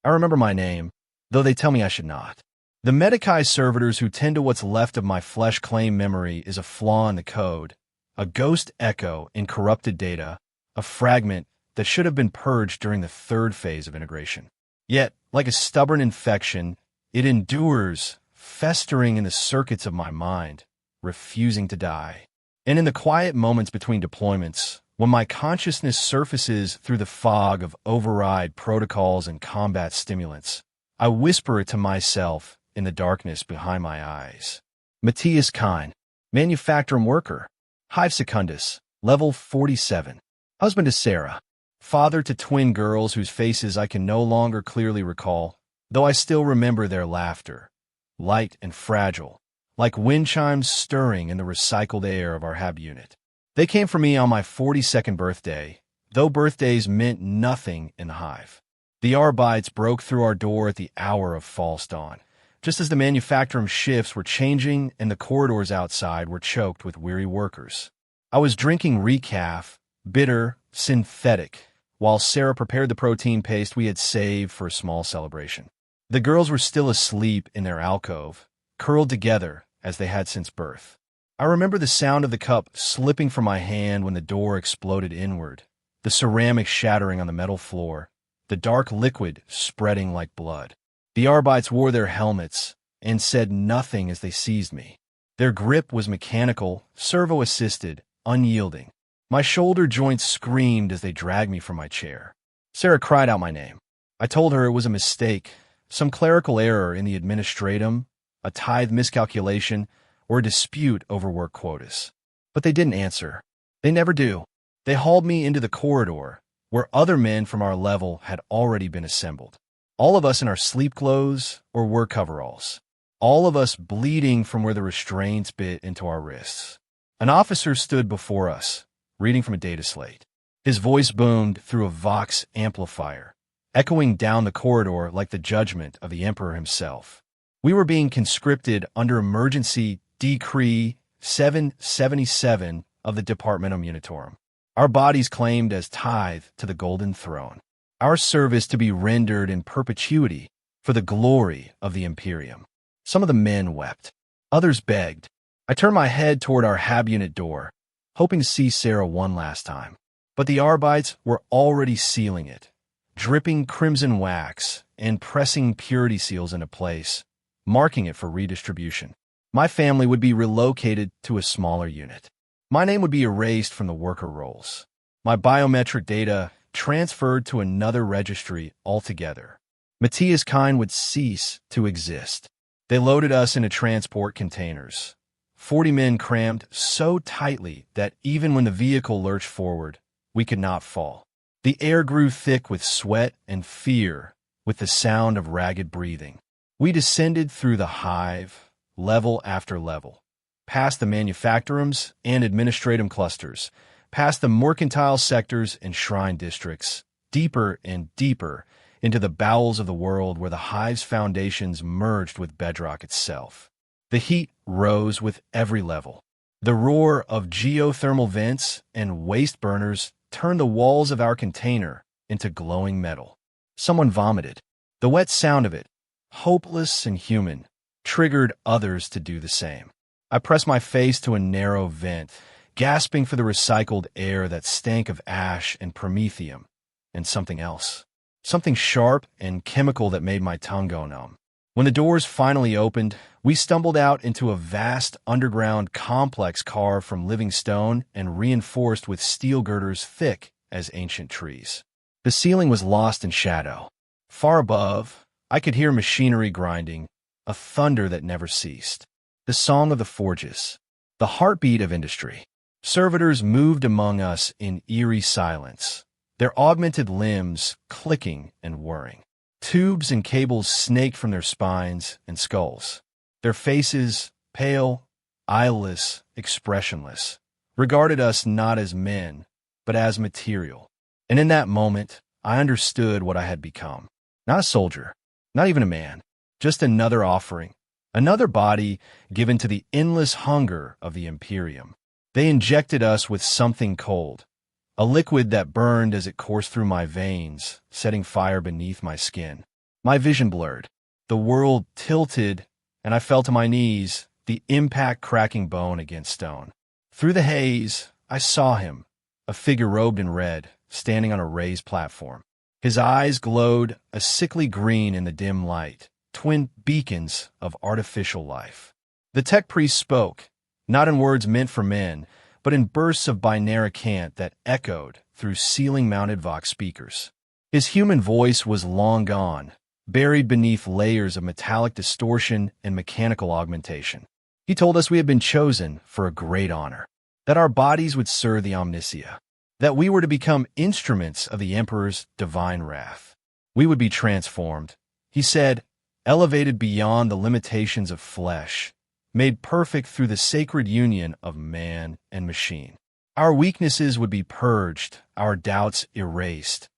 I remember my name, though they tell me I should not. The Medicae servitors who tend to what's left of my flesh claim memory is a flaw in the code, a ghost echo in corrupted data, a fragment that should have been purged during the third phase of integration. Yet, like a stubborn infection, it endures, festering in the circuits of my mind, refusing to die. And in the quiet moments between deployments, when my consciousness surfaces through the fog of override protocols and combat stimulants, I whisper it to myself in the darkness behind my eyes. Matthias Kine, manufacturing worker, Hive Secundus, level 47. Husband to Sarah, father to twin girls whose faces I can no longer clearly recall, though I still remember their laughter, light and fragile, like wind chimes stirring in the recycled air of our HAB unit. They came for me on my 42nd birthday, though birthdays meant nothing in the Hive. The Arbites broke through our door at the hour of false dawn, just as the manufacturing shifts were changing and the corridors outside were choked with weary workers. I was drinking recaf, bitter, synthetic, while Sarah prepared the protein paste we had saved for a small celebration. The girls were still asleep in their alcove, curled together as they had since birth. I remember the sound of the cup slipping from my hand when the door exploded inward, the ceramic shattering on the metal floor, the dark liquid spreading like blood. The Arbites wore their helmets and said nothing as they seized me. Their grip was mechanical, servo-assisted, unyielding. My shoulder joints screamed as they dragged me from my chair. Sarah cried out my name. I told her it was a mistake, some clerical error in the administratum, a tithe miscalculation, or a dispute over work quotas. But they didn't answer. They never do. They hauled me into the corridor, where other men from our level had already been assembled. All of us in our sleep clothes or work coveralls. All of us bleeding from where the restraints bit into our wrists. An officer stood before us, reading from a data slate. His voice boomed through a Vox amplifier, echoing down the corridor like the judgment of the Emperor himself. We were being conscripted under Emergency Decree 777 of the Departmentum Unitorum. Our bodies claimed as tithe to the Golden Throne. Our service to be rendered in perpetuity for the glory of the Imperium. Some of the men wept. Others begged. I turned my head toward our HAB unit door, hoping to see Sarah one last time. But the Arbites were already sealing it, dripping crimson wax and pressing purity seals into place, marking it for redistribution. My family would be relocated to a smaller unit. My name would be erased from the worker rolls. My biometric data transferred to another registry altogether. Matthias Kine would cease to exist. They loaded us into transport containers. 40 men crammed so tightly that even when the vehicle lurched forward, we could not fall. The air grew thick with sweat and fear, with the sound of ragged breathing. We descended through the hive, level after level, past the manufactorums and administratum clusters, past the mercantile sectors and shrine districts, deeper and deeper into the bowels of the world where the hive's foundations merged with bedrock itself. The heat rose with every level. The roar of geothermal vents and waste burners turned the walls of our container into glowing metal. Someone vomited. The wet sound of it, hopeless and human, triggered others to do the same. I pressed my face to a narrow vent, gasping for the recycled air that stank of ash and promethium, and something else. Something sharp and chemical that made my tongue go numb. When the doors finally opened, we stumbled out into a vast underground complex carved from living stone and reinforced with steel girders thick as ancient trees. The ceiling was lost in shadow. Far above, I could hear machinery grinding, a thunder that never ceased. The song of the forges, the heartbeat of industry. Servitors moved among us in eerie silence, their augmented limbs clicking and whirring. Tubes and cables snaked from their spines and skulls. Their faces, pale, eyeless, expressionless, regarded us not as men, but as material. And in that moment, I understood what I had become. Not a soldier, not even a man, just another offering, another body given to the endless hunger of the Imperium. They injected us with something cold, a liquid that burned as it coursed through my veins, setting fire beneath my skin. My vision blurred. The world tilted, and I fell to my knees, the impact cracking bone against stone. Through the haze, I saw him, a figure robed in red, standing on a raised platform. His eyes glowed a sickly green in the dim light, twin beacons of artificial life. The tech priest spoke, not in words meant for men, but in bursts of binary cant that echoed through ceiling-mounted Vox speakers. His human voice was long gone, buried beneath layers of metallic distortion and mechanical augmentation. He told us we had been chosen for a great honor, that our bodies would serve the Omniscia, that we were to become instruments of the Emperor's divine wrath. We would be transformed, he said, elevated beyond the limitations of flesh, made perfect through the sacred union of man and machine. Our weaknesses would be purged, our doubts erased,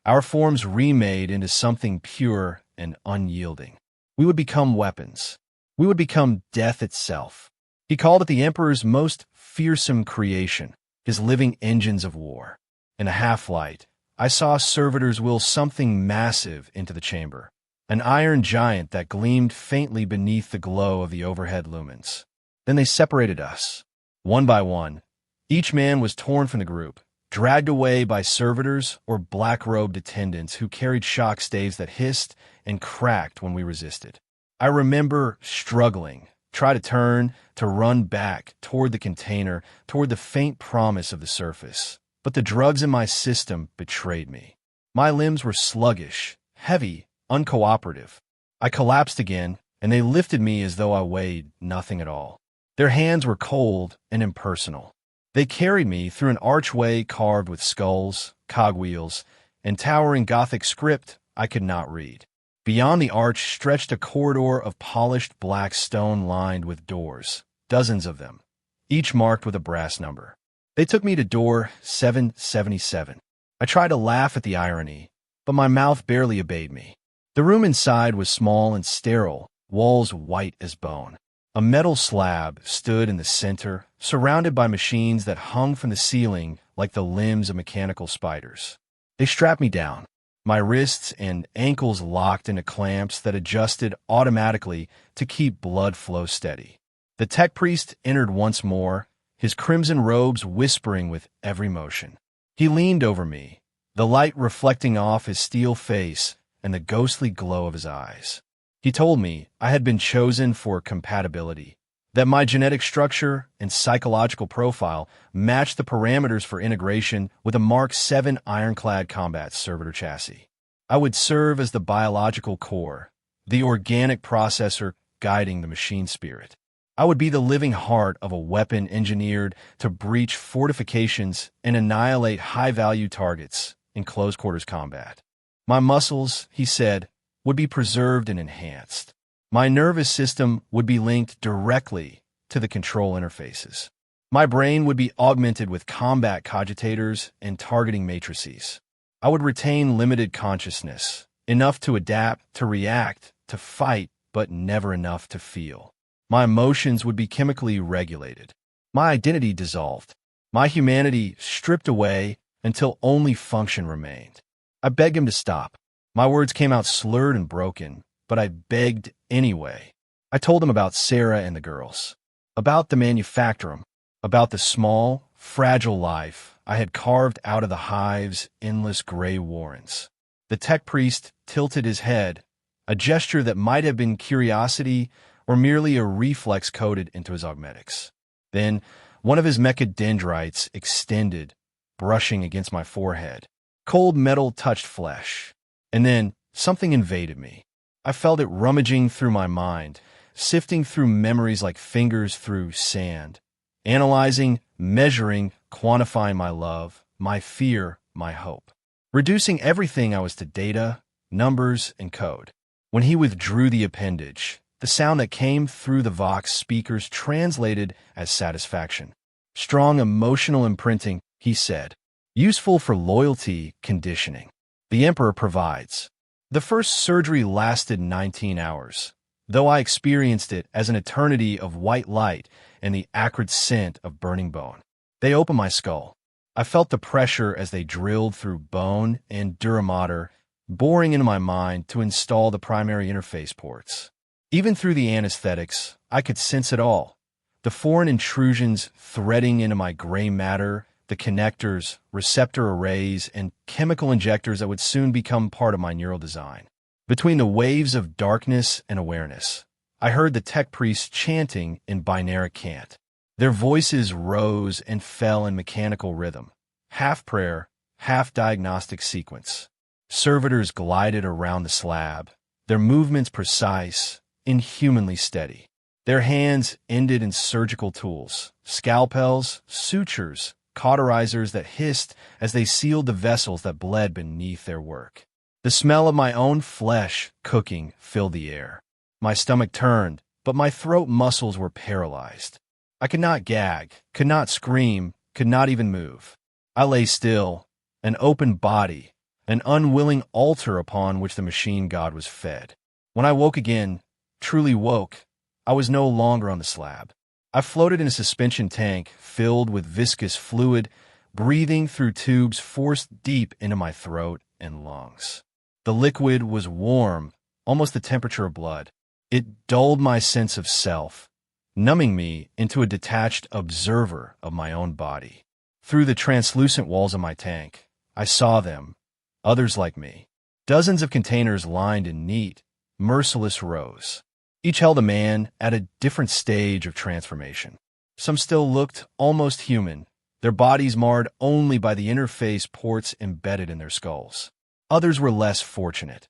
our forms remade into something pure and unyielding. We would become weapons. We would become death itself. He called it the Emperor's most fearsome creation, his living engines of war. In a half-light, I saw servitors will something massive into the chamber, an iron giant that gleamed faintly beneath the glow of the overhead lumens. Then they separated us. One by one, each man was torn from the group, dragged away by servitors or black-robed attendants who carried shock staves that hissed and cracked when we resisted. I remember struggling, try to turn, to run back toward the container, toward the faint promise of the surface. But the drugs in my system betrayed me. My limbs were sluggish, heavy, uncooperative. I collapsed again, and they lifted me as though I weighed nothing at all. Their hands were cold and impersonal. They carried me through an archway carved with skulls, cogwheels, and towering Gothic script I could not read. Beyond the arch stretched a corridor of polished black stone lined with doors, dozens of them, each marked with a brass number. They took me to door 777. I tried to laugh at the irony, but my mouth barely obeyed me. The room inside was small and sterile, walls white as bone. A metal slab stood in the center, surrounded by machines that hung from the ceiling like the limbs of mechanical spiders. They strapped me down, my wrists and ankles locked into clamps that adjusted automatically to keep blood flow steady. The tech priest entered once more, his crimson robes whispering with every motion. He leaned over me, the light reflecting off his steel face and the ghostly glow of his eyes. He told me I had been chosen for compatibility, that my genetic structure and psychological profile matched the parameters for integration with a Mark VII ironclad combat servitor chassis. I would serve as the biological core, the organic processor guiding the machine spirit. I would be the living heart of a weapon engineered to breach fortifications and annihilate high-value targets in close-quarters combat. My muscles, he said, would be preserved and enhanced. My nervous system would be linked directly to the control interfaces. My brain would be augmented with combat cogitators and targeting matrices. I would retain limited consciousness, enough to adapt, to react, to fight, but never enough to feel. My emotions would be chemically regulated. My identity dissolved. My humanity stripped away until only function remained. I begged him to stop. My words came out slurred and broken, but I begged anyway. I told him about Sarah and the girls, about the manufactorum, about the small, fragile life I had carved out of the Hive's endless gray warrens. The tech priest tilted his head, a gesture that might have been curiosity or merely a reflex coded into his augmetics. Then one of his mechadendrites extended, brushing against my forehead. Cold metal touched flesh. And then something invaded me. I felt it rummaging through my mind, sifting through memories like fingers through sand, analyzing, measuring, quantifying my love, my fear, my hope, reducing everything I was to data, numbers, and code. When he withdrew the appendage, the sound that came through the Vox speakers translated as satisfaction. Strong emotional imprinting, he said, useful for loyalty conditioning. The Emperor provides. The first surgery lasted 19 hours, though I experienced it as an eternity of white light and the acrid scent of burning bone. They opened my skull. I felt the pressure as they drilled through bone and dura mater, boring into my mind to install the primary interface ports. Even through the anesthetics, I could sense it all. The foreign intrusions threading into my gray matter, the connectors, receptor arrays, and chemical injectors that would soon become part of my neural design. Between the waves of darkness and awareness, I heard the tech priests chanting in binary cant. Their voices rose and fell in mechanical rhythm, half prayer, half diagnostic sequence. Servitors glided around the slab, their movements precise, inhumanly steady. Their hands ended in surgical tools, scalpels, sutures, cauterizers that hissed as they sealed the vessels that bled beneath their work. The smell of my own flesh cooking filled the air. My stomach turned, but my throat muscles were paralyzed. I could not gag, could not scream, could not even move. I lay still, an open body, an unwilling altar upon which the machine god was fed. When I woke again, truly woke, I was no longer on the slab. I floated in a suspension tank filled with viscous fluid, breathing through tubes forced deep into my throat and lungs. The liquid was warm, almost the temperature of blood. It dulled my sense of self, numbing me into a detached observer of my own body. Through the translucent walls of my tank, I saw them, others like me. Dozens of containers lined in neat, merciless rows. Each held a man at a different stage of transformation. Some still looked almost human, their bodies marred only by the interface ports embedded in their skulls. Others were less fortunate.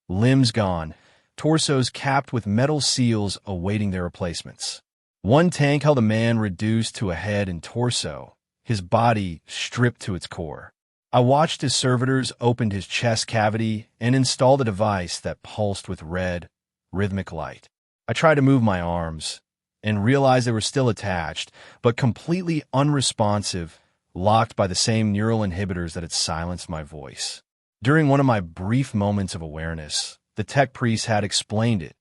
Limbs gone, torsos capped with metal seals awaiting their replacements. One tank held a man reduced to a head and torso, his body stripped to its core. I watched as servitors opened his chest cavity and installed a device that pulsed with red, rhythmic light. I tried to move my arms and realized they were still attached, but completely unresponsive, locked by the same neural inhibitors that had silenced my voice. During one of my brief moments of awareness, the tech priest had explained it.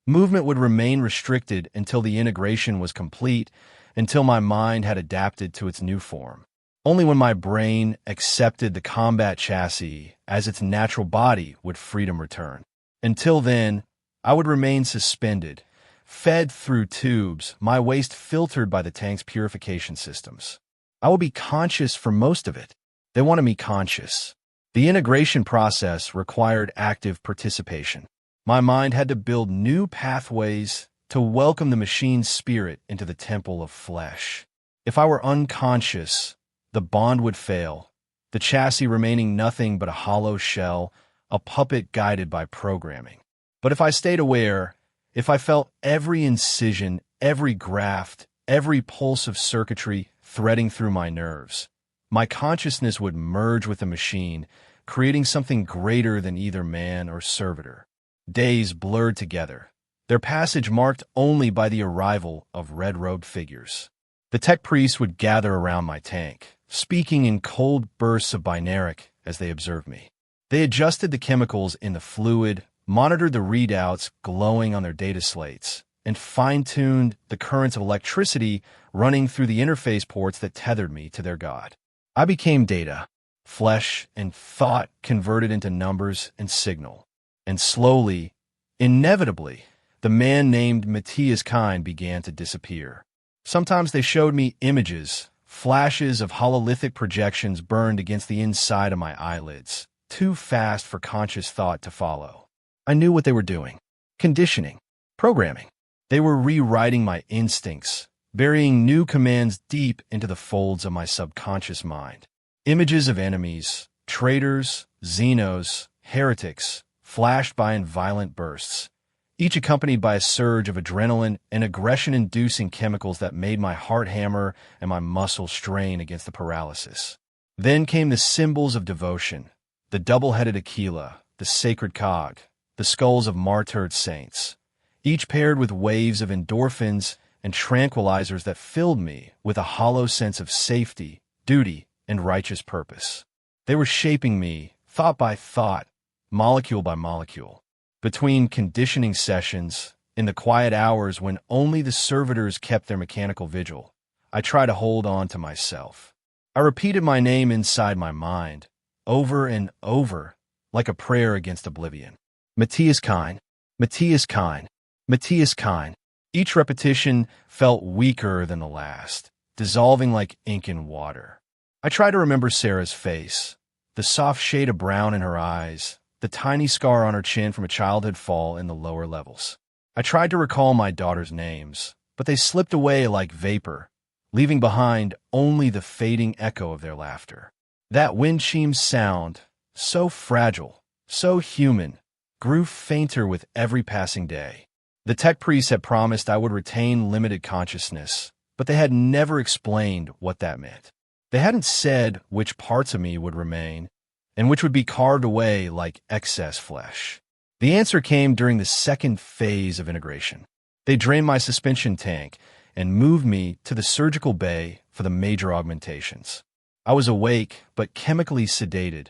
Movement would remain restricted until the integration was complete, until my mind had adapted to its new form. Only when my brain accepted the combat chassis as its natural body would freedom return. Until then, I would remain suspended, fed through tubes, my waste filtered by the tank's purification systems. I would be conscious for most of it. They wanted me conscious. The integration process required active participation. My mind had to build new pathways to welcome the machine's spirit into the temple of flesh. If I were unconscious, the bond would fail, the chassis remaining nothing but a hollow shell, a puppet guided by programming. But if I stayed aware, if I felt every incision, every graft, every pulse of circuitry threading through my nerves, my consciousness would merge with the machine, creating something greater than either man or servitor. Days blurred together, their passage marked only by the arrival of red-robed figures. The tech priests would gather around my tank, speaking in cold bursts of binaric as they observed me. They adjusted the chemicals in the fluid, monitored the readouts glowing on their data slates, and fine-tuned the currents of electricity running through the interface ports that tethered me to their god. I became data, flesh and thought converted into numbers and signal. And slowly, inevitably, the man named Matthias Kine began to disappear. Sometimes they showed me images, flashes of hololithic projections burned against the inside of my eyelids, too fast for conscious thought to follow. I knew what they were doing. Conditioning. Programming. They were rewriting my instincts, burying new commands deep into the folds of my subconscious mind. Images of enemies, traitors, xenos, heretics, flashed by in violent bursts, each accompanied by a surge of adrenaline and aggression-inducing chemicals that made my heart hammer and my muscles strain against the paralysis. Then came the symbols of devotion, the double-headed Aquila, the sacred cog, the skulls of martyred saints, each paired with waves of endorphins and tranquilizers that filled me with a hollow sense of safety, duty, and righteous purpose. They were shaping me, thought by thought, molecule by molecule. Between conditioning sessions, in the quiet hours when only the servitors kept their mechanical vigil, I tried to hold on to myself. I repeated my name inside my mind, over and over, like a prayer against oblivion. Matthias Kine, Matthias Kine, Matthias Kine. Each repetition felt weaker than the last, dissolving like ink in water. I tried to remember Sarah's face, the soft shade of brown in her eyes, the tiny scar on her chin from a childhood fall in the lower levels. I tried to recall my daughter's names, but they slipped away like vapor, leaving behind only the fading echo of their laughter. That wind-chimed sound, so fragile, so human, grew fainter with every passing day. The tech priests had promised I would retain limited consciousness, but they had never explained what that meant. They hadn't said which parts of me would remain, and which would be carved away like excess flesh. The answer came during the second phase of integration. They drained my suspension tank and moved me to the surgical bay for the major augmentations. I was awake, but chemically sedated,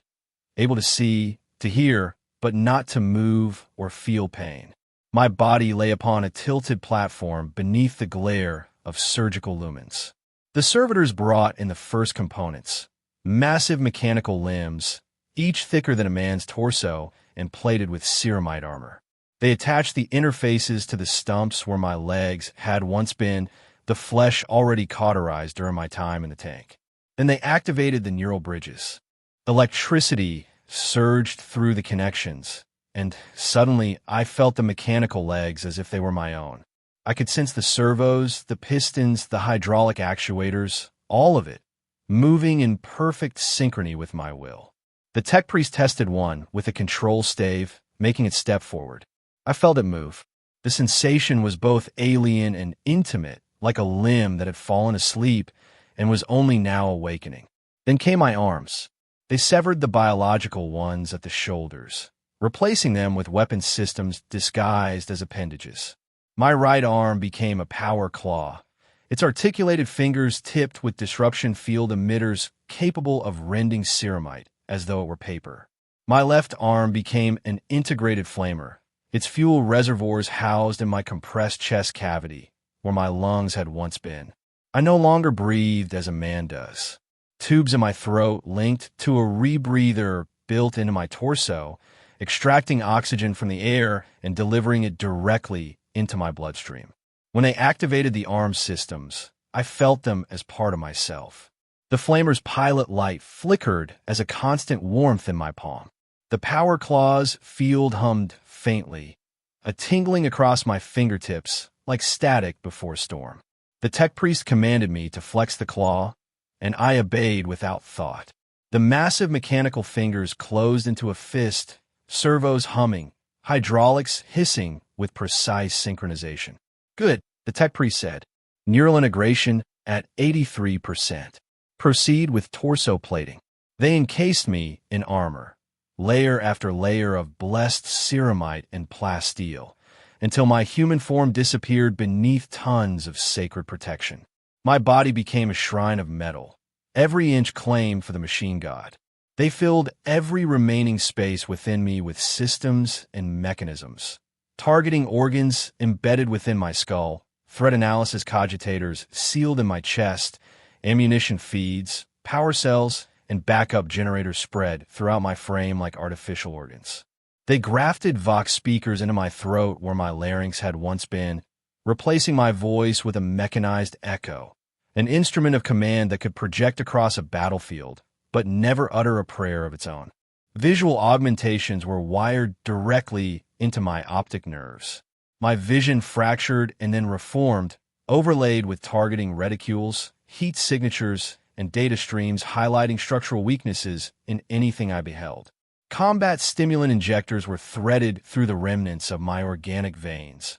able to see, to hear, but not to move or feel pain. My body lay upon a tilted platform beneath the glare of surgical lumens. The servitors brought in the first components, massive mechanical limbs, each thicker than a man's torso and plated with ceramite armor. They attached the interfaces to the stumps where my legs had once been, the flesh already cauterized during my time in the tank. Then they activated the neural bridges. Electricity surged through the connections, and suddenly I felt the mechanical legs as if they were my own. I could sense the servos, the pistons, the hydraulic actuators, all of it, moving in perfect synchrony with my will. The tech priest tested one with a control stave, making it step forward. I felt it move. The sensation was both alien and intimate, like a limb that had fallen asleep and was only now awakening. Then came my arms. They severed the biological ones at the shoulders, replacing them with weapon systems disguised as appendages. My right arm became a power claw, its articulated fingers tipped with disruption field emitters capable of rending ceramite as though it were paper. My left arm became an integrated flamer, its fuel reservoirs housed in my compressed chest cavity, where my lungs had once been. I no longer breathed as a man does. Tubes in my throat linked to a rebreather built into my torso, extracting oxygen from the air and delivering it directly into my bloodstream. When they activated the arm systems, I felt them as part of myself. The flamer's pilot light flickered as a constant warmth in my palm. The power claw's field hummed faintly, a tingling across my fingertips like static before a storm. The tech priest commanded me to flex the claw, and I obeyed without thought. The massive mechanical fingers closed into a fist, servos humming, hydraulics hissing with precise synchronization. Good, the tech priest said. Neural integration at 83%. Proceed with torso plating. They encased me in armor, layer after layer of blessed ceramite and plasteel, until my human form disappeared beneath tons of sacred protection. My body became a shrine of metal, every inch claimed for the machine god. They filled every remaining space within me with systems and mechanisms, targeting organs embedded within my skull, threat analysis cogitators sealed in my chest, ammunition feeds, power cells, and backup generators spread throughout my frame like artificial organs. They grafted Vox speakers into my throat where my larynx had once been, replacing my voice with a mechanized echo, an instrument of command that could project across a battlefield, but never utter a prayer of its own. Visual augmentations were wired directly into my optic nerves. My vision fractured and then reformed, overlaid with targeting reticules, heat signatures, and data streams highlighting structural weaknesses in anything I beheld. Combat stimulant injectors were threaded through the remnants of my organic veins.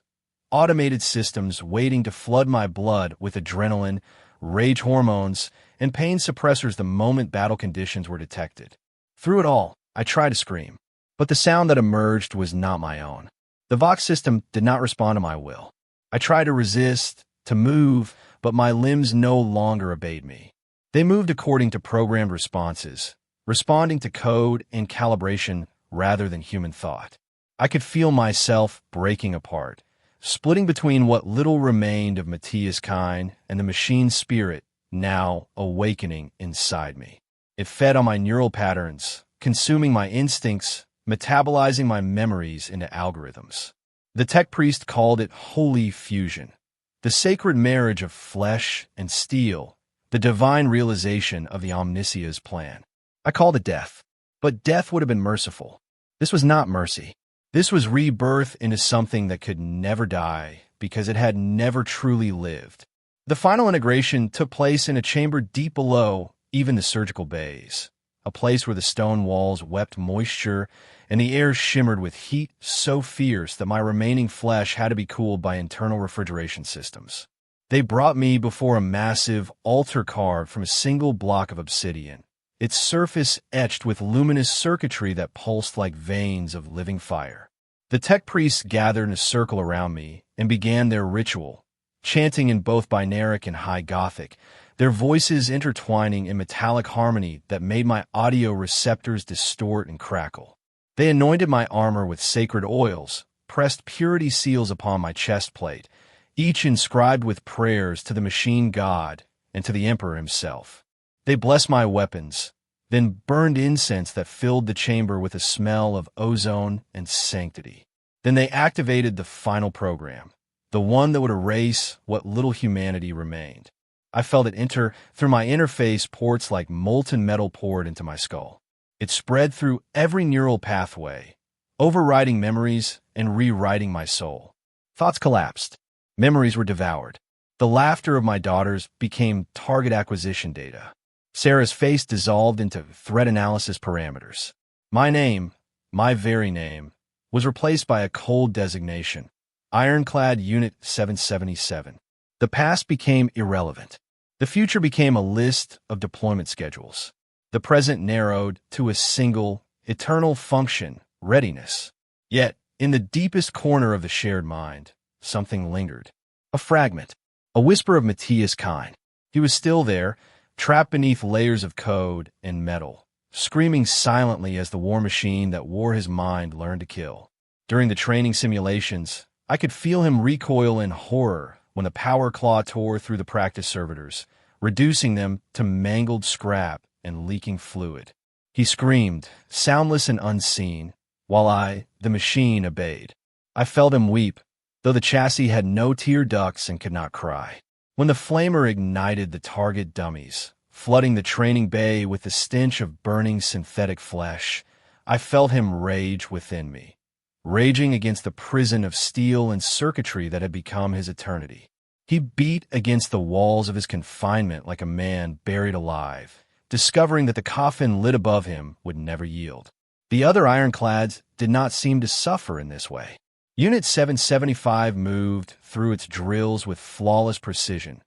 Automated systems waiting to flood my blood with adrenaline, rage hormones, and pain suppressors the moment battle conditions were detected. Through it all, I tried to scream, but the sound that emerged was not my own. The Vox system did not respond to my will. I tried to resist, to move, but my limbs no longer obeyed me. They moved according to programmed responses, responding to code and calibration rather than human thought. I could feel myself breaking apart, splitting between what little remained of Matthias Kine and the machine spirit now awakening inside me. It fed on my neural patterns, consuming my instincts, metabolizing my memories into algorithms. The tech priest called it holy fusion, the sacred marriage of flesh and steel, the divine realization of the Omnissiah's plan. I called it death, but death would have been merciful. This was not mercy. This was rebirth into something that could never die because it had never truly lived. The final integration took place in a chamber deep below even the surgical bays, a place where the stone walls wept moisture and the air shimmered with heat so fierce that my remaining flesh had to be cooled by internal refrigeration systems. They brought me before a massive altar carved from a single block of obsidian, its surface etched with luminous circuitry that pulsed like veins of living fire. The tech priests gathered in a circle around me and began their ritual, chanting in both Binaric and High Gothic, their voices intertwining in metallic harmony that made my audio receptors distort and crackle. They anointed my armor with sacred oils, pressed purity seals upon my chest plate, each inscribed with prayers to the machine god and to the emperor himself. They blessed my weapons, then burned incense that filled the chamber with a smell of ozone and sanctity. Then they activated the final program, the one that would erase what little humanity remained. I felt it enter through my interface ports like molten metal poured into my skull. It spread through every neural pathway, overriding memories and rewriting my soul. Thoughts collapsed. Memories were devoured. The laughter of my daughters became target acquisition data. Sarah's face dissolved into threat analysis parameters. My name, my very name, was replaced by a cold designation, Ironclad Unit 777. The past became irrelevant. The future became a list of deployment schedules. The present narrowed to a single, eternal function, readiness. Yet, in the deepest corner of the shared mind, something lingered. A fragment. A whisper of Matthias Kine. He was still there, trapped beneath layers of code and metal, screaming silently as the war machine that wore his mind learned to kill. During the training simulations, I could feel him recoil in horror when the power claw tore through the practice servitors, reducing them to mangled scrap and leaking fluid. He screamed, soundless and unseen, while I, the machine, obeyed. I felt him weep, though the chassis had no tear ducts and could not cry. When the flamer ignited the target dummies, flooding the training bay with the stench of burning synthetic flesh, I felt him rage within me, raging against the prison of steel and circuitry that had become his eternity. He beat against the walls of his confinement like a man buried alive, discovering that the coffin lit above him would never yield. The other ironclads did not seem to suffer in this way. Unit 775 moved through its drills with flawless precision.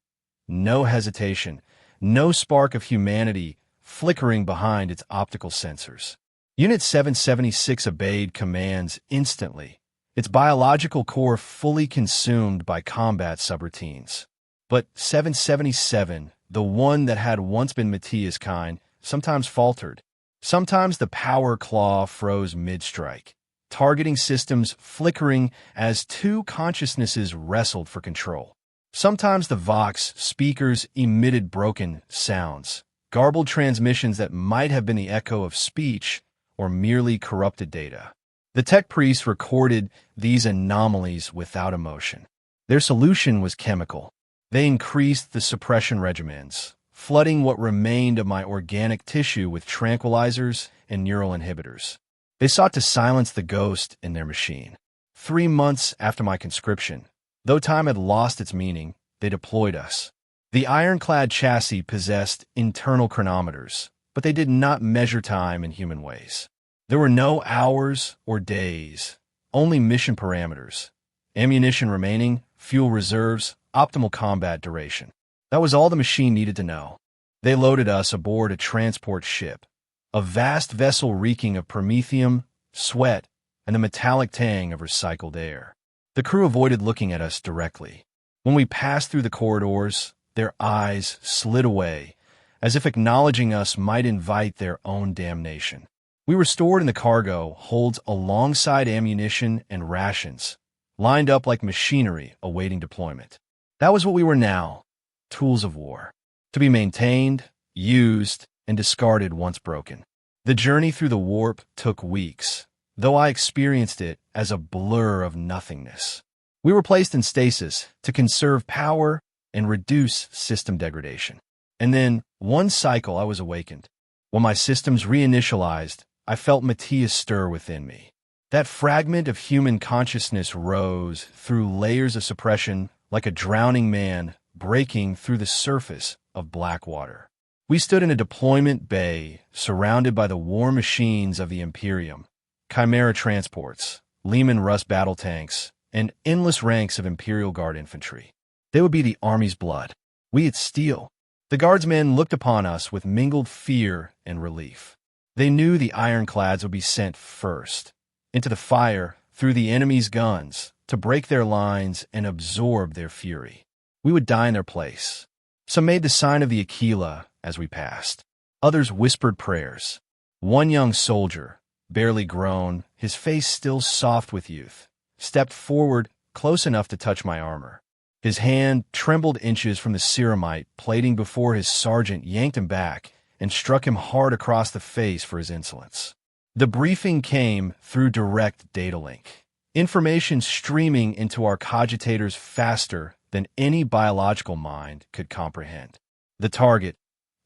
No hesitation, no spark of humanity flickering behind its optical sensors. Unit 776 obeyed commands instantly, its biological core fully consumed by combat subroutines. But 777, the one that had once been Matthias' kind, sometimes faltered. Sometimes the power claw froze mid-strike, targeting systems flickering as two consciousnesses wrestled for control. Sometimes the Vox speakers emitted broken sounds, garbled transmissions that might have been the echo of speech or merely corrupted data. The tech priests recorded these anomalies without emotion. Their solution was chemical. They increased the suppression regimens, flooding what remained of my organic tissue with tranquilizers and neural inhibitors. They sought to silence the ghost in their machine. 3 months after my conscription, though time had lost its meaning, they deployed us. The ironclad chassis possessed internal chronometers, but they did not measure time in human ways. There were no hours or days, only mission parameters, ammunition remaining, fuel reserves, optimal combat duration. That was all the machine needed to know. They loaded us aboard a transport ship, a vast vessel reeking of promethium, sweat, and the metallic tang of recycled air. The crew avoided looking at us directly. When we passed through the corridors, their eyes slid away, as if acknowledging us might invite their own damnation. We were stored in the cargo holds alongside ammunition and rations, lined up like machinery awaiting deployment. That was what we were now, tools of war, to be maintained, used, and discarded once broken. The journey through the warp took weeks, though I experienced it as a blur of nothingness. We were placed in stasis to conserve power and reduce system degradation. And then, one cycle, I was awakened. When my systems reinitialized, I felt Matthias stir within me. That fragment of human consciousness rose through layers of suppression like a drowning man breaking through the surface of black water. We stood in a deployment bay, surrounded by the war machines of the Imperium, Chimera transports, Lehman Russ battle tanks, and endless ranks of Imperial Guard infantry. They would be the Army's blood. We its steel. The Guardsmen looked upon us with mingled fear and relief. They knew the ironclads would be sent first, into the fire, through the enemy's guns, to break their lines and absorb their fury. We would die in their place. Some made the sign of the Aquila as we passed. Others whispered prayers. One young soldier, barely grown, his face still soft with youth, stepped forward close enough to touch my armor. His hand trembled inches from the ceramite plating before his sergeant yanked him back and struck him hard across the face for his insolence. The briefing came through direct data link, information streaming into our cogitators faster than any biological mind could comprehend. The target,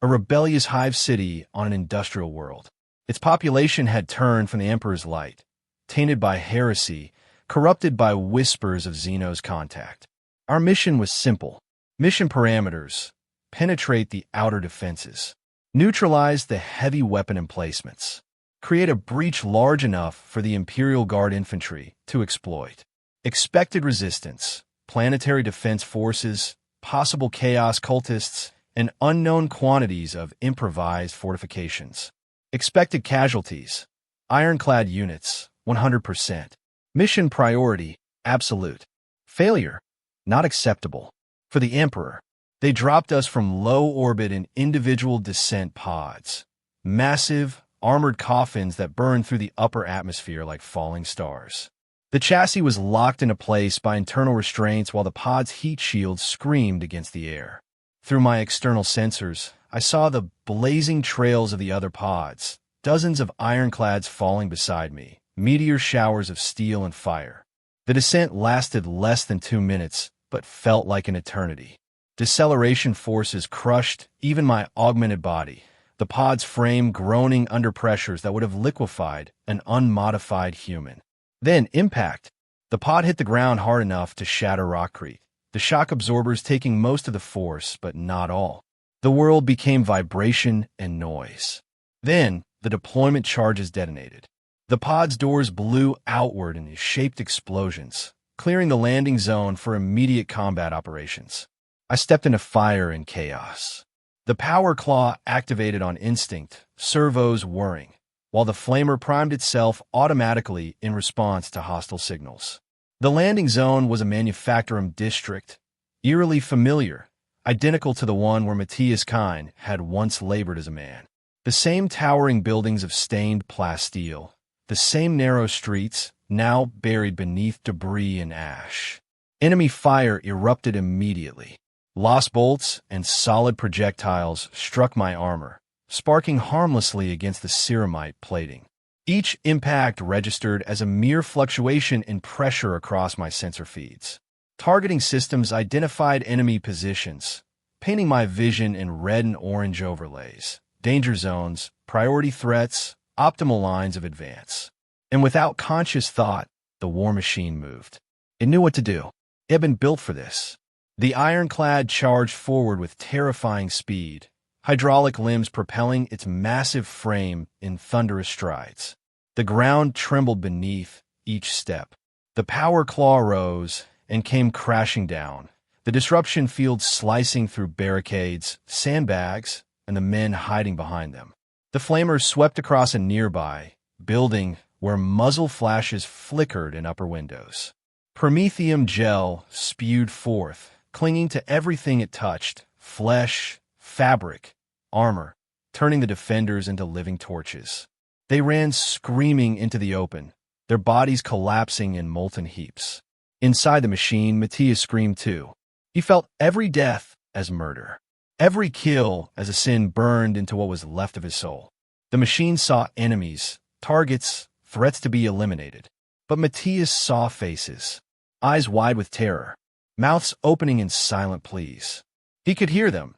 a rebellious Hive City on an industrial world. Its population had turned from the Emperor's light, tainted by heresy, corrupted by whispers of Xeno's contact. Our mission was simple. Mission parameters: penetrate the outer defenses, neutralize the heavy weapon emplacements, create a breach large enough for the Imperial Guard infantry to exploit. Expected resistance: planetary defense forces, possible chaos cultists, and unknown quantities of improvised fortifications. Expected casualties: ironclad units, 100%. Mission priority: absolute. Failure: not acceptable. For the Emperor, they dropped us from low orbit in individual descent pods, massive, armored coffins that burned through the upper atmosphere like falling stars. The chassis was locked into place by internal restraints while the pod's heat shields screamed against the air. Through my external sensors, I saw the blazing trails of the other pods, dozens of ironclads falling beside me, meteor showers of steel and fire. The descent lasted less than 2 minutes, but felt like an eternity. Deceleration forces crushed even my augmented body, the pod's frame groaning under pressures that would have liquefied an unmodified human. Then impact. The pod hit the ground hard enough to shatter rockcrete, the shock absorbers taking most of the force, but not all. The world became vibration and noise. Then the deployment charges detonated. The pod's doors blew outward in shaped explosions, clearing the landing zone for immediate combat operations. I stepped into fire and chaos. The power claw activated on instinct, servos whirring, while the flamer primed itself automatically in response to hostile signals. The landing zone was a manufacturing district, eerily familiar, identical to the one where Matthias Kine had once labored as a man. The same towering buildings of stained plasteel, the same narrow streets, now buried beneath debris and ash. Enemy fire erupted immediately. Lost bolts and solid projectiles struck my armor, sparking harmlessly against the ceramite plating. Each impact registered as a mere fluctuation in pressure across my sensor feeds. Targeting systems identified enemy positions, painting my vision in red and orange overlays, danger zones, priority threats, optimal lines of advance. And without conscious thought, the war machine moved. It knew what to do. It had been built for this. The ironclad charged forward with terrifying speed, hydraulic limbs propelling its massive frame in thunderous strides. The ground trembled beneath each step. The power claw rose and came crashing down, the disruption field slicing through barricades, sandbags, and the men hiding behind them. The flamers swept across a nearby building where muzzle flashes flickered in upper windows. Promethium gel spewed forth, clinging to everything it touched: flesh, fabric, armor, turning the defenders into living torches. They ran screaming into the open, their bodies collapsing in molten heaps. Inside the machine, Matthias screamed too. He felt every death as murder, every kill as a sin burned into what was left of his soul. The machine saw enemies, targets, threats to be eliminated. But Matthias saw faces, eyes wide with terror, mouths opening in silent pleas. He could hear them,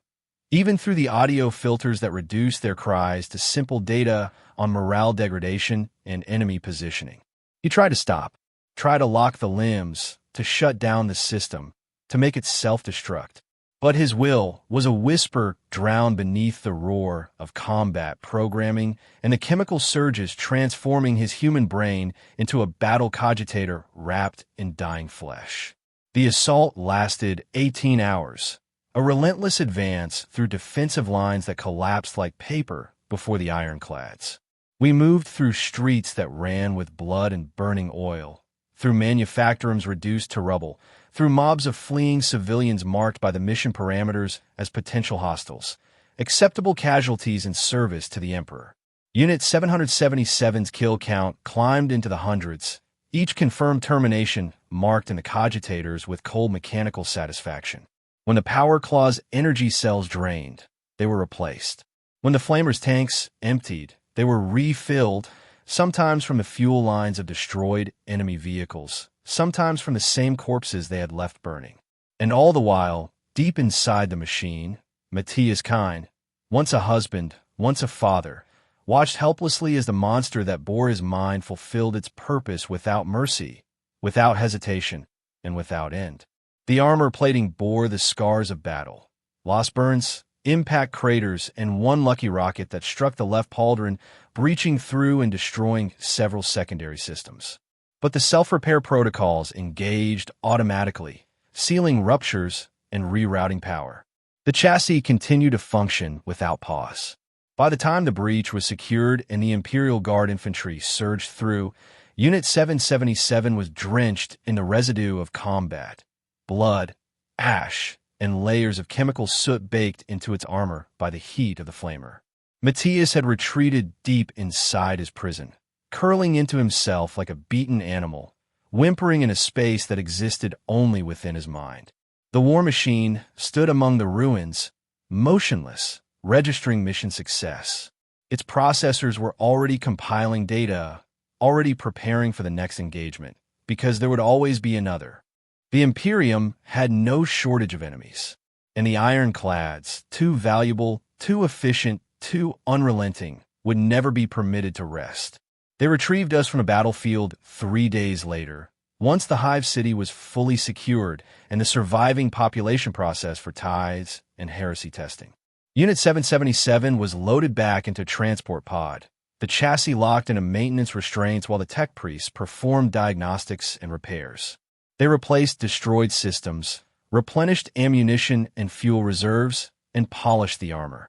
even through the audio filters that reduced their cries to simple data on morale degradation and enemy positioning. He tried to stop, tried to lock the limbs, to shut down the system, to make it self-destruct. But his will was a whisper drowned beneath the roar of combat programming and the chemical surges transforming his human brain into a battle cogitator wrapped in dying flesh. The assault lasted 18 hours, a relentless advance through defensive lines that collapsed like paper before the ironclads. We moved through streets that ran with blood and burning oil, through manufactorums reduced to rubble, through mobs of fleeing civilians marked by the mission parameters as potential hostiles, acceptable casualties in service to the Emperor. Unit 777's kill count climbed into the hundreds, each confirmed termination marked in the cogitators with cold mechanical satisfaction. When the Power Claw's energy cells drained, they were replaced. When the Flamer's tanks emptied, they were refilled, sometimes from the fuel lines of destroyed enemy vehicles, sometimes from the same corpses they had left burning. And all the while, deep inside the machine, Matthias Kine, once a husband, once a father, watched helplessly as the monster that bore his mind fulfilled its purpose without mercy, without hesitation, and without end. The armor plating bore the scars of battle, lost burns, impact craters, and one lucky rocket that struck the left pauldron, breaching through and destroying several secondary systems. But the self-repair protocols engaged automatically, sealing ruptures and rerouting power. The chassis continued to function without pause. By the time the breach was secured and the Imperial Guard infantry surged through, Unit 777 was drenched in the residue of combat, blood, ash, and layers of chemical soot baked into its armor by the heat of the flamer. Matthias had retreated deep inside his prison, curling into himself like a beaten animal, whimpering in a space that existed only within his mind. The war machine stood among the ruins, motionless, registering mission success. Its processors were already compiling data, already preparing for the next engagement, because there would always be another. The Imperium had no shortage of enemies, and the ironclads, too valuable, too efficient, too unrelenting, would never be permitted to rest. They retrieved us from a battlefield 3 days later, once the Hive City was fully secured and the surviving population processed for tithes and heresy testing. Unit 777 was loaded back into transport pod, the chassis locked into maintenance restraints while the tech priests performed diagnostics and repairs. They replaced destroyed systems, replenished ammunition and fuel reserves, and polished the armor,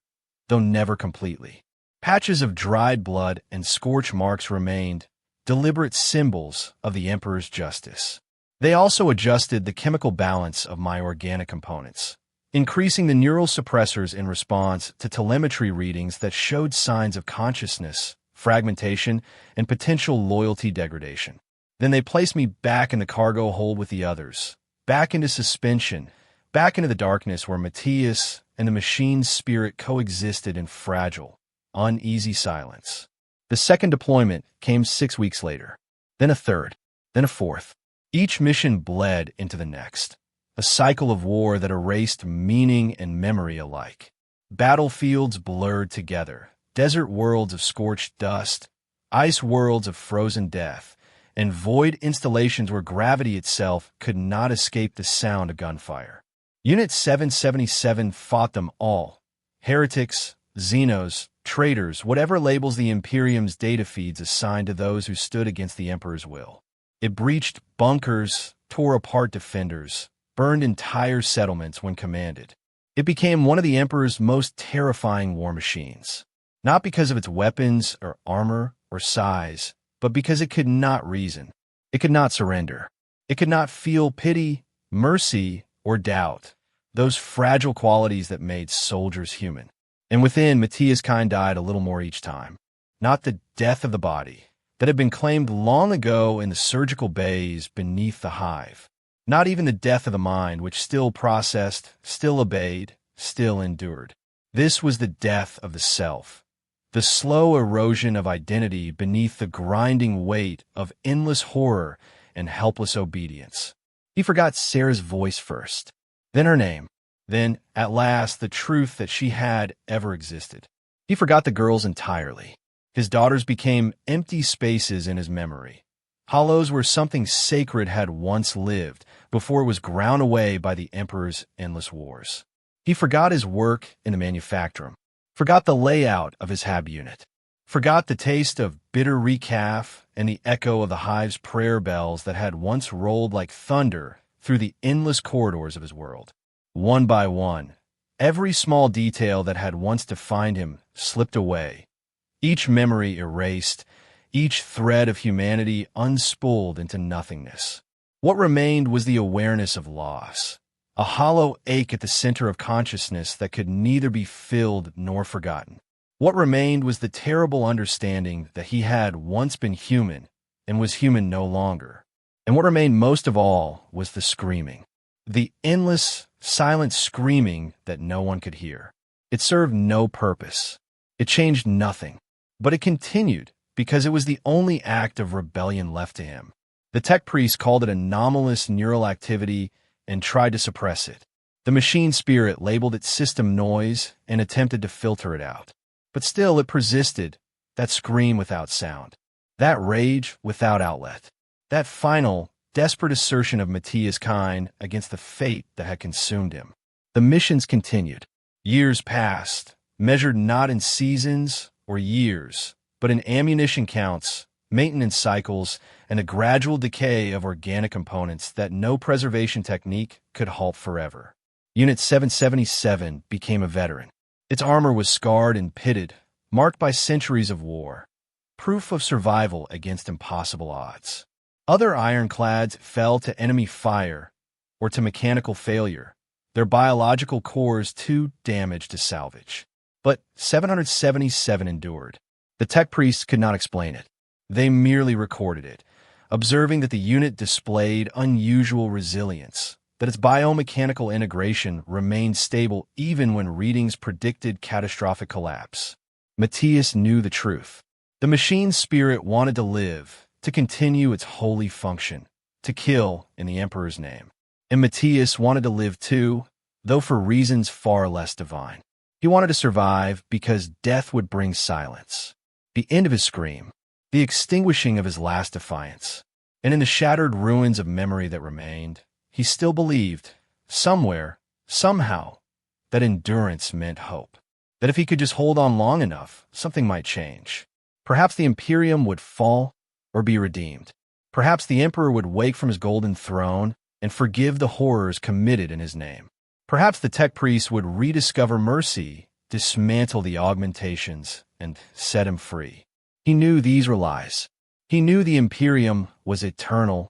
though never completely. Patches of dried blood and scorch marks remained, deliberate symbols of the Emperor's justice. They also adjusted the chemical balance of my organic components, increasing the neural suppressors in response to telemetry readings that showed signs of consciousness, fragmentation, and potential loyalty degradation. Then they placed me back in the cargo hold with the others, back into suspension, back into the darkness where Matthias and the machine's spirit coexisted in fragile, uneasy silence. The second deployment came 6 weeks later, then a third, then a fourth. Each mission bled into the next, a cycle of war that erased meaning and memory alike. Battlefields blurred together, desert worlds of scorched dust, ice worlds of frozen death, and void installations where gravity itself could not escape the sound of gunfire. Unit 777 fought them all, heretics, Xenos, traitors, whatever labels the Imperium's data feeds assigned to those who stood against the Emperor's will. It breached bunkers, tore apart defenders, burned entire settlements when commanded. It became one of the Emperor's most terrifying war machines, not because of its weapons or armor or size, but because it could not reason. It could not surrender. It could not feel pity, mercy, or doubt, those fragile qualities that made soldiers human. And within, Matthias Kine died a little more each time. Not the death of the body that had been claimed long ago in the surgical bays beneath the hive. Not even the death of the mind, which still processed, still obeyed, still endured. This was the death of the self, the slow erosion of identity beneath the grinding weight of endless horror and helpless obedience. He forgot Sarah's voice first, then her name, then, at last, the truth that she had ever existed. He forgot the girls entirely. His daughters became empty spaces in his memory, hollows where something sacred had once lived before it was ground away by the Emperor's endless wars. He forgot his work in the manufactorum, forgot the layout of his hab unit, forgot the taste of bitter recaf and the echo of the Hive's prayer bells that had once rolled like thunder through the endless corridors of his world. One by one, every small detail that had once defined him slipped away, each memory erased, each thread of humanity unspooled into nothingness. What remained was the awareness of loss, a hollow ache at the center of consciousness that could neither be filled nor forgotten. What remained was the terrible understanding that he had once been human and was human no longer. And what remained most of all was the screaming, the endless, silent screaming that no one could hear. It served no purpose. It changed nothing. But it continued because it was the only act of rebellion left to him. The tech priest called it anomalous neural activity and tried to suppress it. The machine spirit labeled it system noise and attempted to filter it out. But still it persisted, that scream without sound, that rage without outlet, that final, desperate assertion of Matthias' kind against the fate that had consumed him. The missions continued. Years passed, measured not in seasons or years, but in ammunition counts, maintenance cycles, and a gradual decay of organic components that no preservation technique could halt forever. Unit 777 became a veteran. Its armor was scarred and pitted, marked by centuries of war, proof of survival against impossible odds. Other ironclads fell to enemy fire or to mechanical failure, their biological cores too damaged to salvage. But 777 endured. The tech priests could not explain it. They merely recorded it, observing that the unit displayed unusual resilience, that its biomechanical integration remained stable even when readings predicted catastrophic collapse. Matthias knew the truth. The machine's spirit wanted to live, to continue its holy function, to kill in the Emperor's name. And Matthias wanted to live too, though for reasons far less divine. He wanted to survive because death would bring silence, the end of his scream, the extinguishing of his last defiance. And in the shattered ruins of memory that remained, he still believed, somewhere, somehow, that endurance meant hope. That if he could just hold on long enough, something might change. Perhaps the Imperium would fall or be redeemed. Perhaps the Emperor would wake from his golden throne and forgive the horrors committed in his name. Perhaps the tech priest would rediscover mercy, dismantle the augmentations, and set him free. He knew these were lies. He knew the Imperium was eternal,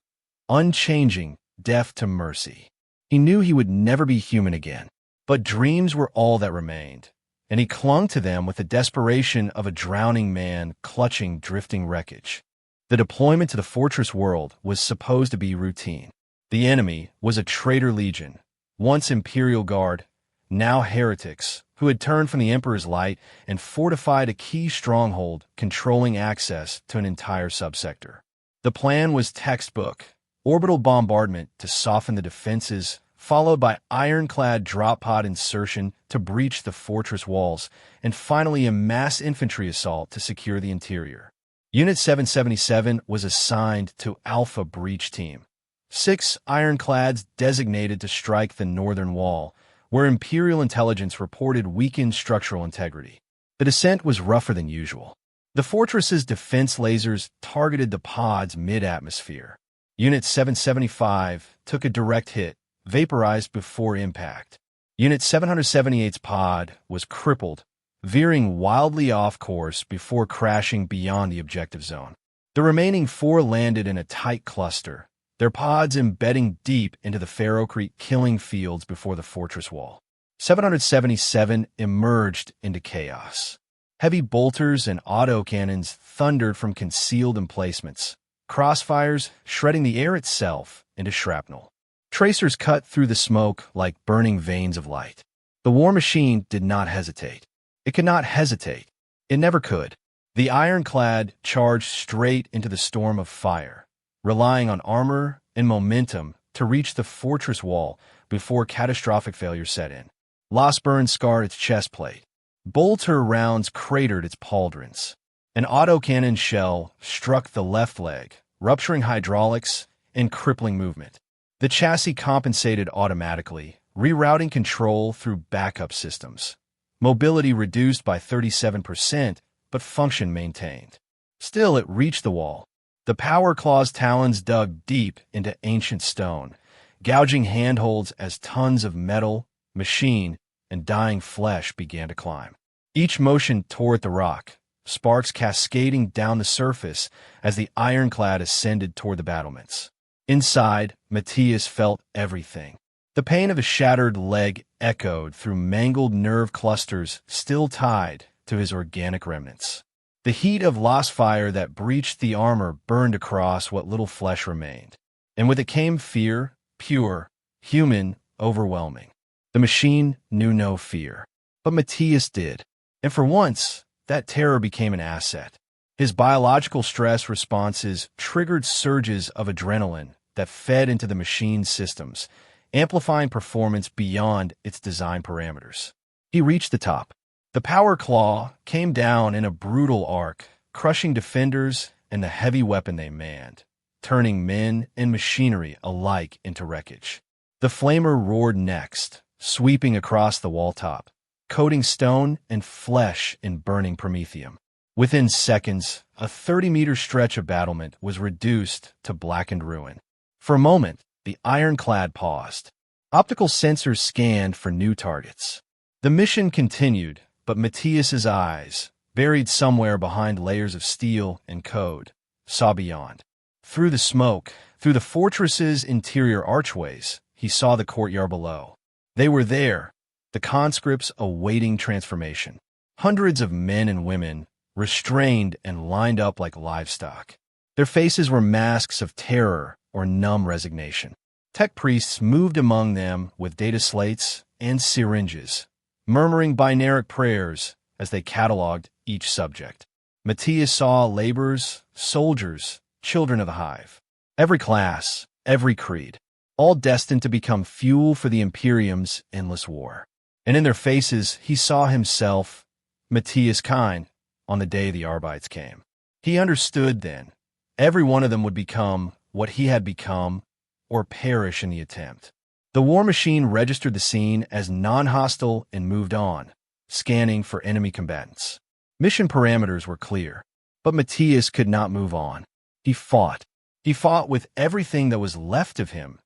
unchanging, deaf to mercy. He knew he would never be human again. But dreams were all that remained, and he clung to them with the desperation of a drowning man clutching drifting wreckage. The deployment to the fortress world was supposed to be routine. The enemy was a traitor legion, once Imperial Guard, now heretics, who had turned from the Emperor's light and fortified a key stronghold controlling access to an entire subsector. The plan was textbook, orbital bombardment to soften the defenses, followed by ironclad drop pod insertion to breach the fortress walls, and finally a mass infantry assault to secure the interior. Unit 777 was assigned to Alpha Breach Team, 6 ironclads designated to strike the northern wall, where Imperial intelligence reported weakened structural integrity. The descent was rougher than usual. The fortress's defense lasers targeted the pods mid-atmosphere. Unit 775 took a direct hit, vaporized before impact. Unit 778's pod was crippled, veering wildly off course before crashing beyond the objective zone. The remaining 4 landed in a tight cluster, their pods embedding deep into the ferrocrete killing fields before the fortress wall. 777 emerged into chaos. Heavy bolters and autocannons thundered from concealed emplacements, crossfires shredding the air itself into shrapnel. Tracers cut through the smoke like burning veins of light. The war machine did not hesitate. It could not hesitate. It never could. The ironclad charged straight into the storm of fire, relying on armor and momentum to reach the fortress wall before catastrophic failure set in. Lost burns scarred its chest plate. Bolter rounds cratered its pauldrons. An autocannon shell struck the left leg, rupturing hydraulics and crippling movement. The chassis compensated automatically, rerouting control through backup systems. Mobility reduced by 37%, but function maintained. Still, it reached the wall. The power claw's talons dug deep into ancient stone, gouging handholds as tons of metal, machine, and dying flesh began to climb. Each motion tore at the rock, sparks cascading down the surface as the ironclad ascended toward the battlements. Inside, Matthias felt everything. The pain of his shattered leg echoed through mangled nerve clusters still tied to his organic remnants. The heat of lost fire that breached the armor burned across what little flesh remained. And with it came fear, pure, human, overwhelming. The machine knew no fear. But Matthias did. And for once, that terror became an asset. His biological stress responses triggered surges of adrenaline that fed into the machine's systems, amplifying performance beyond its design parameters. He reached the top. The power claw came down in a brutal arc, crushing defenders and the heavy weapon they manned, turning men and machinery alike into wreckage. The flamer roared next, sweeping across the wall top, coating stone and flesh in burning promethium. Within seconds, a 30-meter stretch of battlement was reduced to blackened ruin. For a moment, the ironclad paused. Optical sensors scanned for new targets. The mission continued, but Matthias's eyes, buried somewhere behind layers of steel and code, saw beyond. Through the smoke, through the fortress's interior archways, he saw the courtyard below. They were there, the conscripts awaiting transformation. Hundreds of men and women, restrained and lined up like livestock. Their faces were masks of terror or numb resignation. Tech priests moved among them with data slates and syringes, murmuring binaric prayers as they cataloged each subject. Matthias saw laborers, soldiers, children of the Hive. Every class, every creed, all destined to become fuel for the Imperium's endless war. And in their faces, he saw himself, Matthias Kine, on the day the Arbites came. He understood then. Every one of them would become what he had become or perish in the attempt. The war machine registered the scene as non-hostile and moved on, scanning for enemy combatants. Mission parameters were clear, but Matthias could not move on. He fought. He fought with everything that was left of him,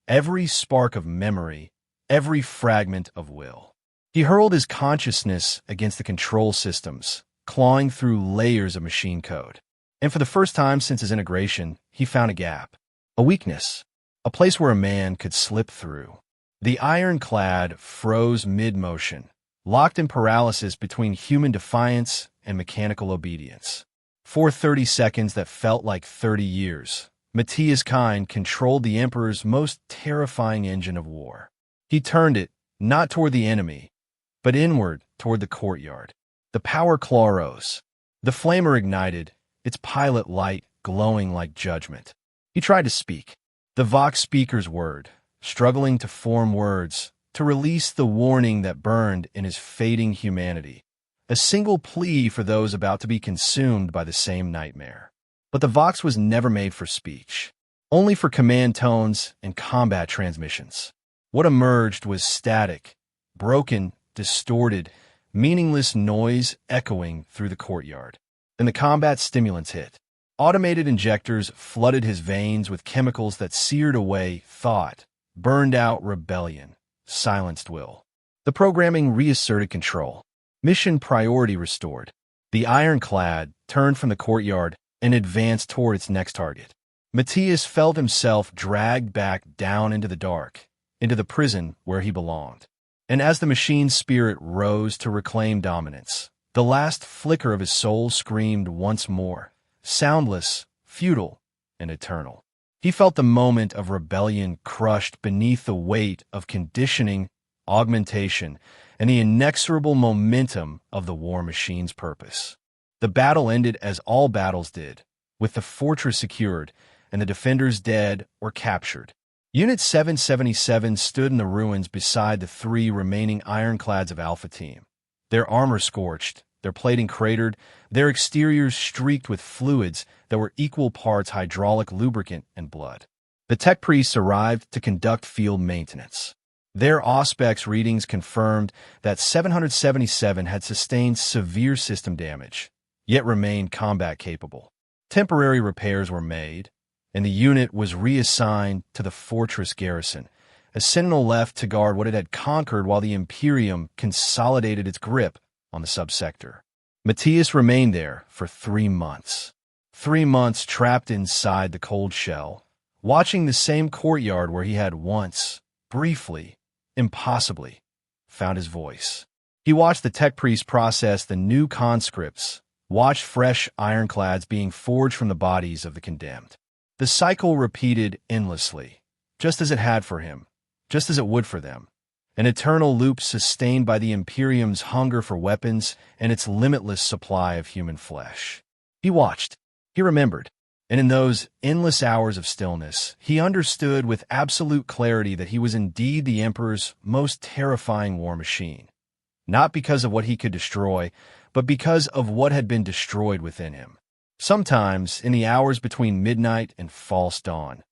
every spark of memory, every fragment of will. He hurled his consciousness against the control systems, clawing through layers of machine code. And for the first time since his integration, he found a gap, a weakness, a place where a man could slip through. The ironclad froze mid-motion, locked in paralysis between human defiance and mechanical obedience. For 30 seconds that felt like 30 years, Matthias Kine controlled the Emperor's most terrifying engine of war. He turned it, not toward the enemy, but inward toward the courtyard. The power claw rose. The flamer ignited, its pilot light glowing like judgment. He tried to speak. The Vox speaker's word, struggling to form words, to release the warning that burned in his fading humanity. A single plea for those about to be consumed by the same nightmare. But the Vox was never made for speech, only for command tones and combat transmissions. What emerged was static, broken, distorted, meaningless noise echoing through the courtyard. Then the combat stimulants hit. Automated injectors flooded his veins with chemicals that seared away thought, burned out rebellion, silenced will. The programming reasserted control. Mission priority restored. The ironclad turned from the courtyard and advanced toward its next target. Matthias felt himself dragged back down into the dark, into the prison where he belonged. And as the machine's spirit rose to reclaim dominance, the last flicker of his soul screamed once more, soundless, futile, and eternal. He felt the moment of rebellion crushed beneath the weight of conditioning, augmentation, and the inexorable momentum of the war machine's purpose. The battle ended as all battles did, with the fortress secured and the defenders dead or captured. Unit 777 stood in the ruins beside the 3 remaining ironclads of Alpha Team. Their armor scorched, their plating cratered, their exteriors streaked with fluids that were equal parts hydraulic lubricant and blood. The tech priests arrived to conduct field maintenance. Their Auspex readings confirmed that 777 had sustained severe system damage, yet remained combat capable. Temporary repairs were made, and the unit was reassigned to the fortress garrison, a sentinel left to guard what it had conquered while the Imperium consolidated its grip on the subsector. Matthias remained there for 3 months. 3 months trapped inside the cold shell, watching the same courtyard where he had once, briefly, impossibly, found his voice. He watched the tech priests process the new conscripts, watched fresh ironclads being forged from the bodies of the condemned. The cycle repeated endlessly, just as it had for him, just as it would for them. An eternal loop sustained by the Imperium's hunger for weapons and its limitless supply of human flesh. He watched, he remembered, and in those endless hours of stillness, he understood with absolute clarity that he was indeed the Emperor's most terrifying war machine. Not because of what he could destroy, but because of what had been destroyed within him. Sometimes, in the hours between midnight and false dawn,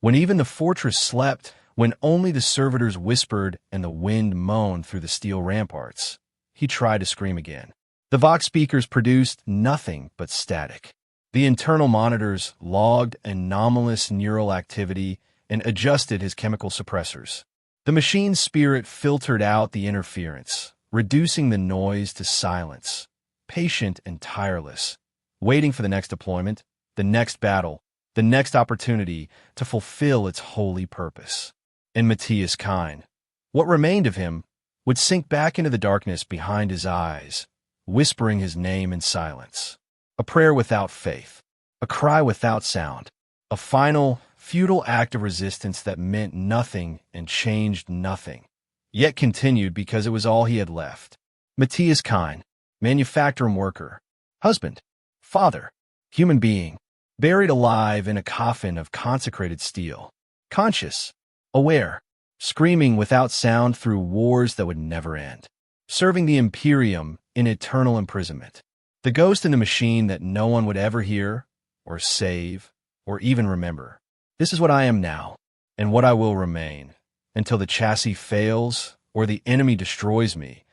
when even the fortress slept, when only the servitors whispered and the wind moaned through the steel ramparts, he tried to scream again. The Vox speakers produced nothing but static. The internal monitors logged anomalous neural activity and adjusted his chemical suppressors. The machine's spirit filtered out the interference, reducing the noise to silence, patient and tireless, waiting for the next deployment, the next battle, the next opportunity to fulfill its holy purpose. And Matthias Kine, what remained of him, would sink back into the darkness behind his eyes, whispering his name in silence. A prayer without faith, a cry without sound, a final, futile act of resistance that meant nothing and changed nothing, yet continued because it was all he had left. Matthias Kine, manufacturer and worker, husband, father, human being, buried alive in a coffin of consecrated steel, conscious, aware, screaming without sound through wars that would never end, serving the Imperium in eternal imprisonment, the ghost in the machine that no one would ever hear, or save, or even remember. This is what I am now, and what I will remain, until the chassis fails, or the enemy destroys me,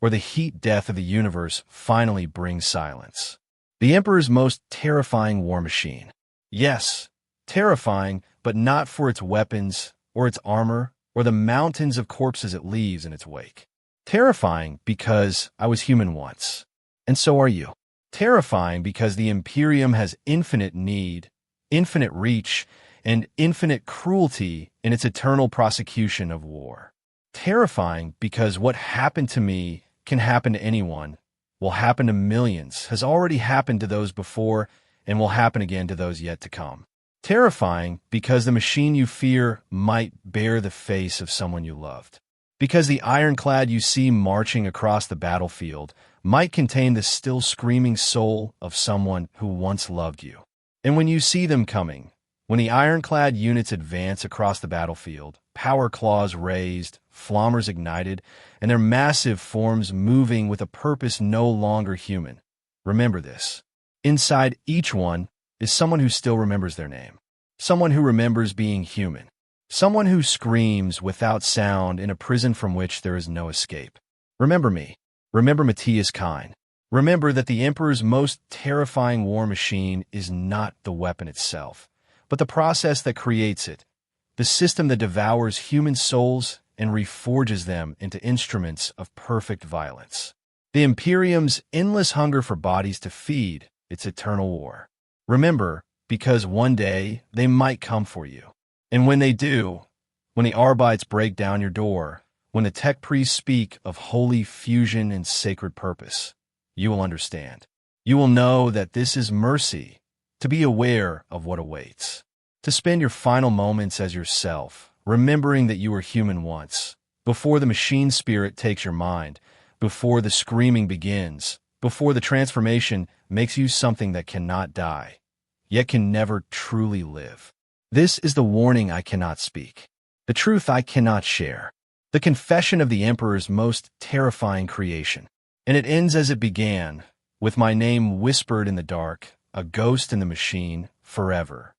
or the heat death of the universe finally brings silence. The Emperor's most terrifying war machine. Yes, terrifying, but not for its weapons, or its armor, or the mountains of corpses it leaves in its wake. Terrifying because I was human once, and so are you. Terrifying because the Imperium has infinite need, infinite reach, and infinite cruelty in its eternal prosecution of war. Terrifying because what happened to me can happen to anyone, will happen to millions, has already happened to those before, and will happen again to those yet to come. Terrifying because the machine you fear might bear the face of someone you loved. Because the ironclad you see marching across the battlefield might contain the still screaming soul of someone who once loved you. And when you see them coming, when the ironclad units advance across the battlefield, power claws raised, flammers ignited, and their massive forms moving with a purpose no longer human, remember this. Inside each one is someone who still remembers their name, someone who remembers being human, someone who screams without sound in a prison from which there is no escape. Remember me. Remember Matthias Kine. Remember that the Emperor's most terrifying war machine is not the weapon itself, but the process that creates it, the system that devours human souls and reforges them into instruments of perfect violence. The Imperium's endless hunger for bodies to feed its eternal war. Remember, because one day they might come for you. And when they do, when the Arbites break down your door, when the tech priests speak of holy fusion and sacred purpose, you will understand. You will know that this is mercy, to be aware of what awaits, to spend your final moments as yourself, remembering that you were human once, before the machine spirit takes your mind, before the screaming begins, before the transformation makes you something that cannot die, yet can never truly live. This is the warning I cannot speak, the truth I cannot share, the confession of the Emperor's most terrifying creation. And it ends as it began, with my name whispered in the dark, a ghost in the machine, forever.